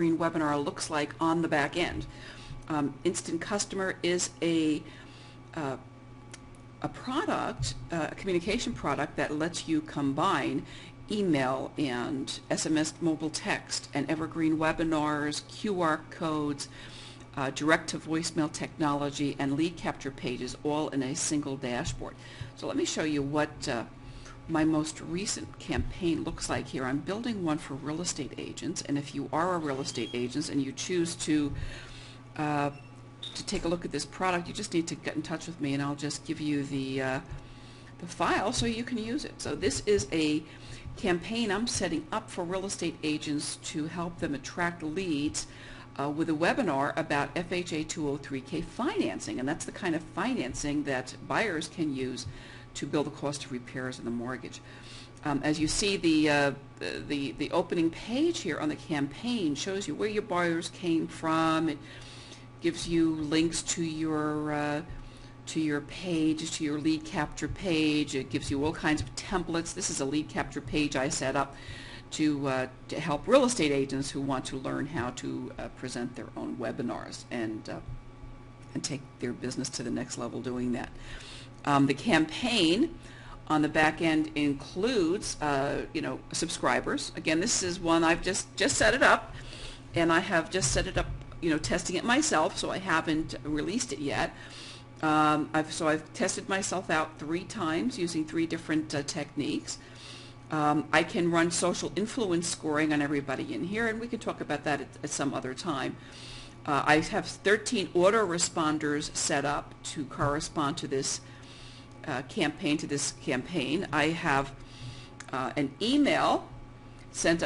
Evergreen webinar looks like on the back end. Instant Customer is a product, a communication product that lets you combine email and SMS mobile text and Evergreen webinars, QR codes, direct to voicemail technology, and lead capture pages all in a single dashboard. So let me show you what my most recent campaign looks like here. I'm building one for real estate agents, and if you are a real estate agent and you choose to take a look at this product, you just need to get in touch with me and I'll just give you the file so you can use it. So this is a campaign I'm setting up for real estate agents to help them attract leads with a webinar about FHA 203K financing, and that's the kind of financing that buyers can use to bill the cost of repairs in the mortgage. As you see, the opening page here on the campaign shows you where your buyers came from. It gives you links to your page, to your lead capture page. It gives you all kinds of templates. This is a lead capture page I set up to help real estate agents who want to learn how to present their own webinars and take their business to the next level doing that. The campaign on the back end includes subscribers. Again, this is one I've just set it up, and I have just set it up, testing it myself, so I haven't released it yet. I've tested myself out 3 times using 3 different techniques. I can run social influence scoring on everybody in here, and we can talk about that at some other time. I have 13 autoresponders set up to correspond to this campaign. I have an email set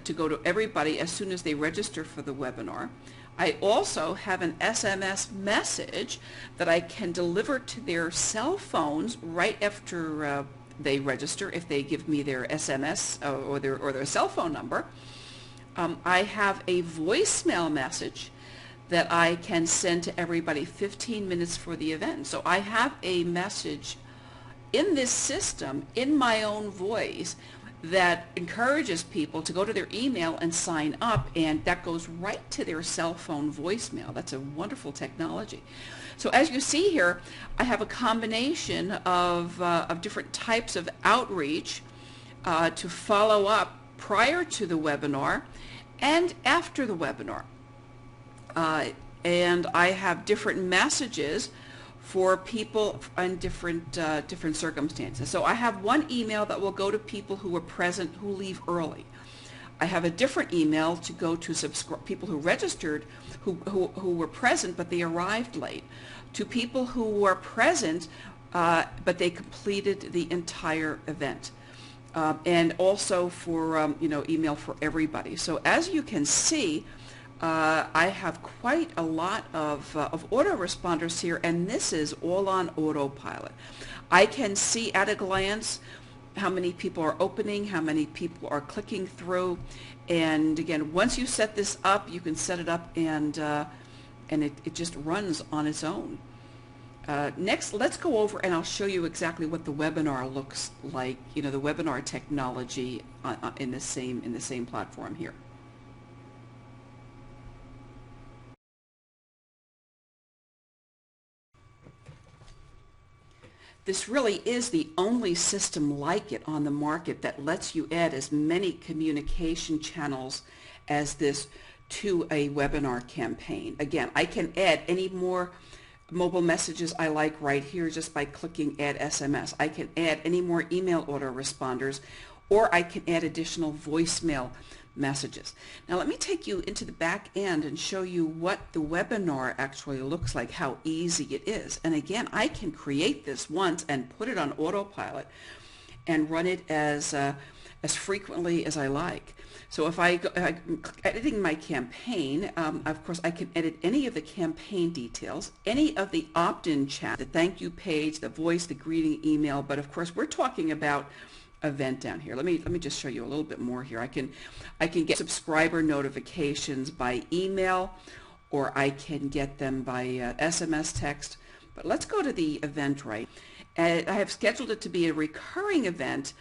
to go to everybody as soon as they register for the webinar. I also have an SMS message that I can deliver to their cell phones right after they register if they give me their SMS or their cell phone number. I have a voicemail message that I can send to everybody 15 minutes for the event. So I have a message in this system in my own voice that encourages people to go to their email and sign up, and that goes right to their cell phone voicemail. That's a wonderful technology. So as you see here, I have a combination of different types of outreach to follow up prior to the webinar and after the webinar. And I have different messages for people in different circumstances. So I have one email that will go to people who are present who leave early. I have a different email to go to people who registered who were present but they arrived late, to people who were present but they completed the entire event, and also for email for everybody. So as you can see, I have quite a lot of autoresponders here, and this is all on autopilot. I can see at a glance how many people are opening, how many people are clicking through, and again, once you set this up, you can set it up and it just runs on its own. Next, let's go over and I'll show you exactly what the webinar looks like. The webinar technology in the same platform here. This really is the only system like it on the market that lets you add as many communication channels as this to a webinar campaign. Again, I can add any more mobile messages I like right here just by clicking Add SMS. I can add any more email autoresponders, or I can add additional voicemail messages. Now let me take you into the back end and show you what the webinar actually looks like, how easy it is. And again, I can create this once and put it on autopilot and run it as frequently as I like. So if I'm editing my campaign, of course I can edit any of the campaign details, any of the opt-in chat, the thank you page, the voice, the greeting email, but of course we're talking about event down here. Let me just show you a little bit more here. I can get subscriber notifications by email, or I can get them by SMS text. But let's go to the Eventbrite. I have scheduled it to be a recurring event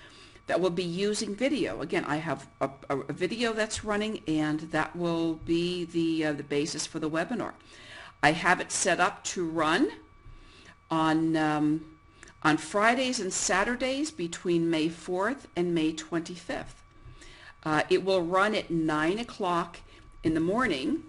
that will be using video. Again, I have a video that's running, and that will be the basis for the webinar. I have it set up to run on Fridays and Saturdays between May 4th and May 25th. It will run at 9 o'clock in the morning,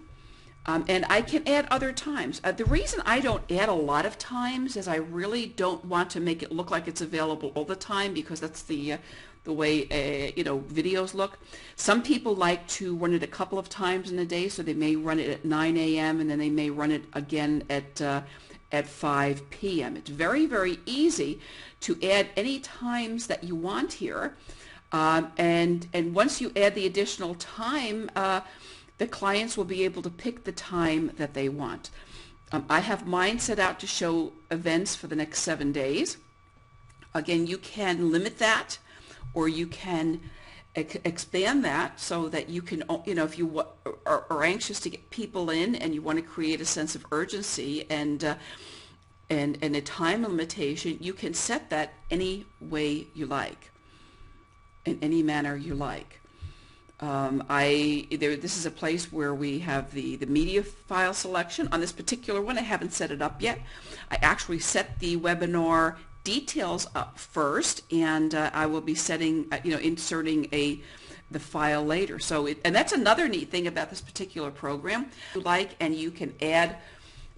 and I can add other times. The reason I don't add a lot of times is I really don't want to make it look like it's available all the time, because that's the way videos look. Some people like to run it a couple of times in a day, so they may run it at 9 a.m. and then they may run it again at 5 p.m. It's very, very easy to add any times that you want here, and once you add the additional time, the clients will be able to pick the time that they want. I have mine set out to show events for the next 7 days. Again, you can limit that, or you can expand that so that you can, if you are anxious to get people in and you want to create a sense of urgency and a time limitation, you can set that any way you like, in any manner you like. This is a place where we have the media file selection. On this particular one, I haven't set it up yet. I actually set the webinar details up first, and I will be inserting the file later. And that's another neat thing about this particular program. And you can add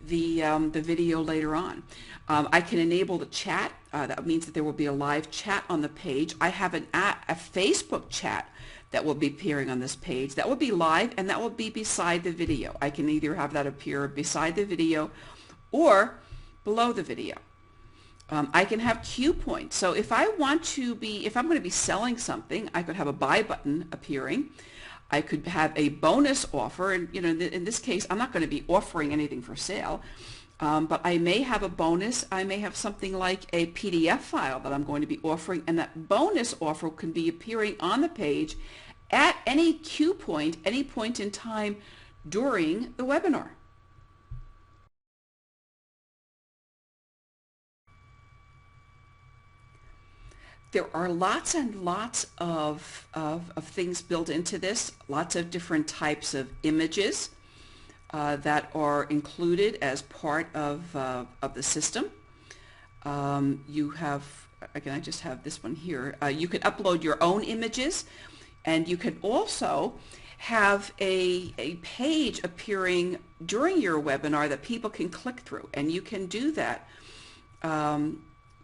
the video later on. I can enable the chat. That means that there will be a live chat on the page. I have a Facebook chat that will be appearing on this page. That will be live, and that will be beside the video. I can either have that appear beside the video or below the video. I can have cue points. So if I'm going to be selling something, I could have a buy button appearing. I could have a bonus offer, and in this case, I'm not going to be offering anything for sale, but I may have a bonus. I may have something like a PDF file that I'm going to be offering, and that bonus offer can be appearing on the page at any cue point, any point in time during the webinar. There are lots and lots of things built into this, lots of different types of images that are included as part of the system. You have, again, I just have this one here. You can upload your own images, and you can also have a page appearing during your webinar that people can click through, and you can do that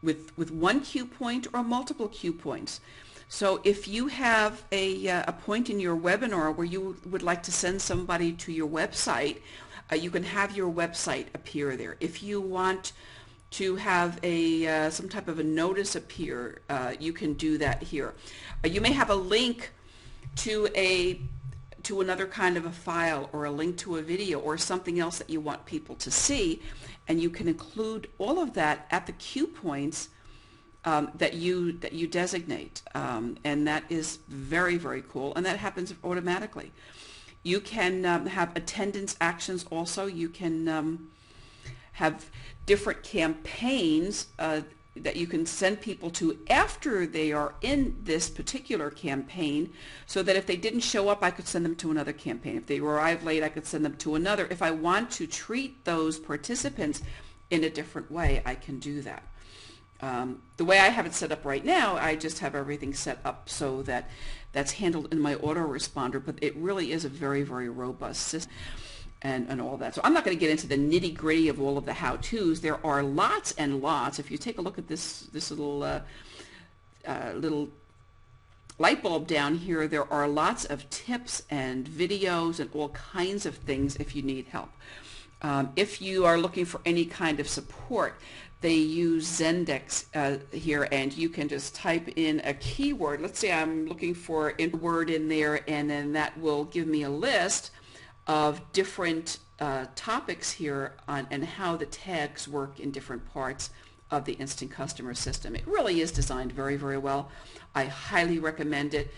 with one cue point or multiple cue points. So if you have a point in your webinar where you would like to send somebody to your website, you can have your website appear there. If you want to have some type of a notice appear, you can do that here. You may have a link to another kind of a file, or a link to a video, or something else that you want people to see, and you can include all of that at the cue points that you designate, and that is very, very cool, and that happens automatically. You can have attendance actions also. You can have different campaigns that you can send people to after they are in this particular campaign, so that if they didn't show up, I could send them to another campaign. If they arrived late, I could send them to another. If I want to treat those participants in a different way, I can do that. The way I have it set up right now, I just have everything set up so that that's handled in my autoresponder, but it really is a very, very robust system. And all that. So I'm not going to get into the nitty-gritty of all of the how-tos. There are lots and lots. If you take a look at this little light bulb down here, there are lots of tips and videos and all kinds of things if you need help. If you are looking for any kind of support, they use Zendex here, and you can just type in a keyword. Let's say I'm looking for a word in there, and then that will give me a list of different topics here and how the tags work in different parts of the Instant Customer system. It really is designed very, very well. I highly recommend it.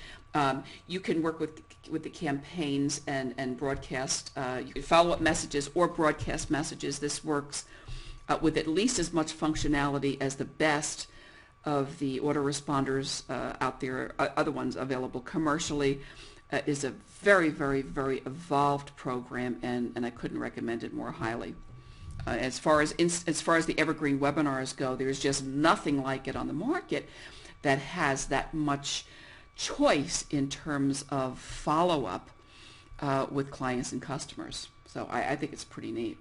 You can work with the campaigns and broadcast. You can follow up messages or broadcast messages. This works with at least as much functionality as the best of the autoresponders out there, other ones available commercially. Is a very, very, very evolved program, and I couldn't recommend it more highly. As far as the Evergreen webinars go, there's just nothing like it on the market that has that much choice in terms of follow-up with clients and customers. So I think it's pretty neat.